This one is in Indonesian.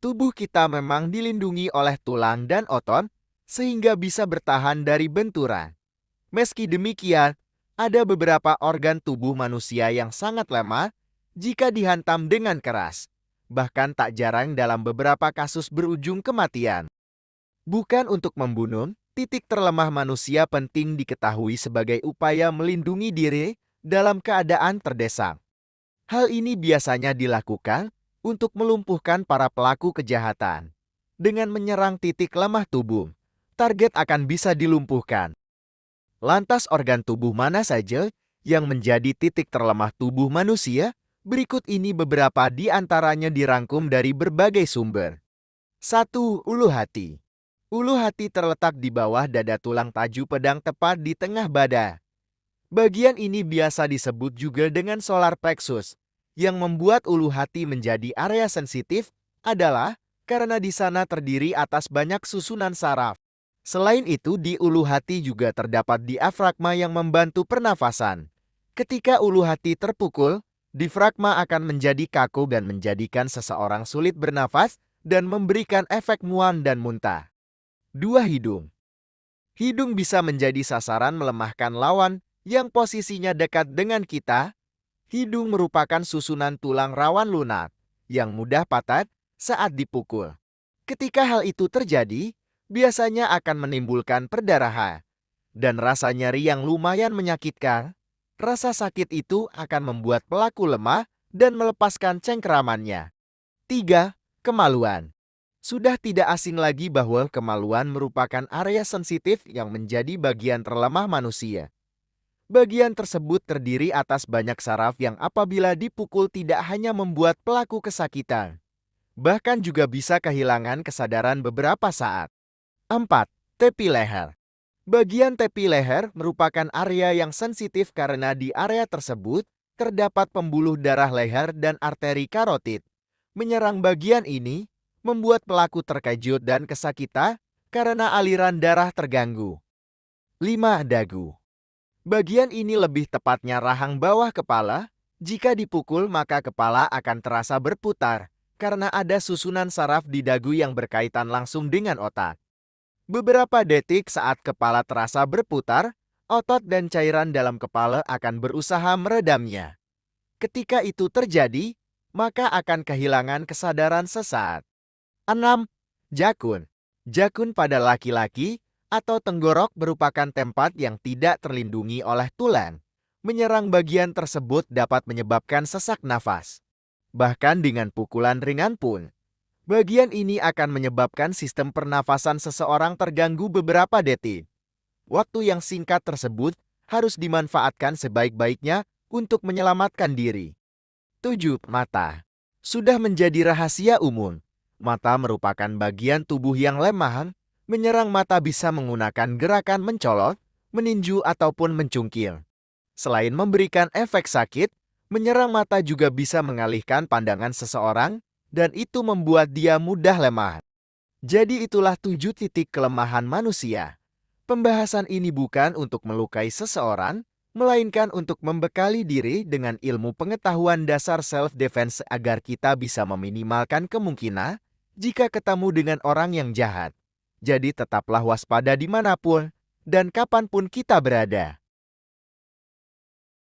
Tubuh kita memang dilindungi oleh tulang dan otot, sehingga bisa bertahan dari benturan. Meski demikian, ada beberapa organ tubuh manusia yang sangat lemah jika dihantam dengan keras. Bahkan tak jarang dalam beberapa kasus berujung kematian. Bukan untuk membunuh, titik terlemah manusia penting diketahui sebagai upaya melindungi diri dalam keadaan terdesak. Hal ini biasanya dilakukan untuk melumpuhkan para pelaku kejahatan. Dengan menyerang titik lemah tubuh, target akan bisa dilumpuhkan. Lantas organ tubuh mana saja yang menjadi titik terlemah tubuh manusia? Berikut ini beberapa di antaranya dirangkum dari berbagai sumber. 1. Ulu hati. Ulu hati terletak di bawah dada tulang taju pedang tepat di tengah bada. Bagian ini biasa disebut juga dengan solar plexus. Yang membuat ulu hati menjadi area sensitif adalah karena di sana terdiri atas banyak susunan saraf. Selain itu, di ulu hati juga terdapat diafragma yang membantu pernafasan. Ketika ulu hati terpukul, diafragma akan menjadi kaku dan menjadikan seseorang sulit bernafas dan memberikan efek mual dan muntah. 2. Hidung. Hidung bisa menjadi sasaran melemahkan lawan yang posisinya dekat dengan kita. Hidung merupakan susunan tulang rawan lunak yang mudah patah saat dipukul. Ketika hal itu terjadi, biasanya akan menimbulkan perdarahan dan rasa nyeri yang lumayan menyakitkan. Rasa sakit itu akan membuat pelaku lemah dan melepaskan cengkeramannya. 3. Kemaluan. Sudah tidak asing lagi bahwa kemaluan merupakan area sensitif yang menjadi bagian terlemah manusia. Bagian tersebut terdiri atas banyak saraf yang apabila dipukul tidak hanya membuat pelaku kesakitan, bahkan juga bisa kehilangan kesadaran beberapa saat. 4. Tepi leher. Bagian tepi leher merupakan area yang sensitif karena di area tersebut terdapat pembuluh darah leher dan arteri karotid. Menyerang bagian ini membuat pelaku terkejut dan kesakitan karena aliran darah terganggu. 5. Dagu. Bagian ini lebih tepatnya rahang bawah kepala. Jika dipukul maka kepala akan terasa berputar karena ada susunan saraf di dagu yang berkaitan langsung dengan otak. Beberapa detik saat kepala terasa berputar, otot dan cairan dalam kepala akan berusaha meredamnya. Ketika itu terjadi, maka akan kehilangan kesadaran sesaat. 6. Jakun. Jakun pada laki-laki atau tenggorok merupakan tempat yang tidak terlindungi oleh tulang. Menyerang bagian tersebut dapat menyebabkan sesak nafas. Bahkan dengan pukulan ringan pun, bagian ini akan menyebabkan sistem pernafasan seseorang terganggu beberapa detik. Waktu yang singkat tersebut harus dimanfaatkan sebaik-baiknya untuk menyelamatkan diri. 7. Mata. Sudah menjadi rahasia umum. Mata merupakan bagian tubuh yang lemah. Menyerang mata bisa menggunakan gerakan mencolot, meninju ataupun mencungkil. Selain memberikan efek sakit, menyerang mata juga bisa mengalihkan pandangan seseorang dan itu membuat dia mudah lemah. Jadi itulah 7 titik kelemahan manusia. Pembahasan ini bukan untuk melukai seseorang, melainkan untuk membekali diri dengan ilmu pengetahuan dasar self-defense agar kita bisa meminimalkan kemungkinan jika ketemu dengan orang yang jahat. Jadi tetaplah waspada dimanapun dan kapanpun kita berada.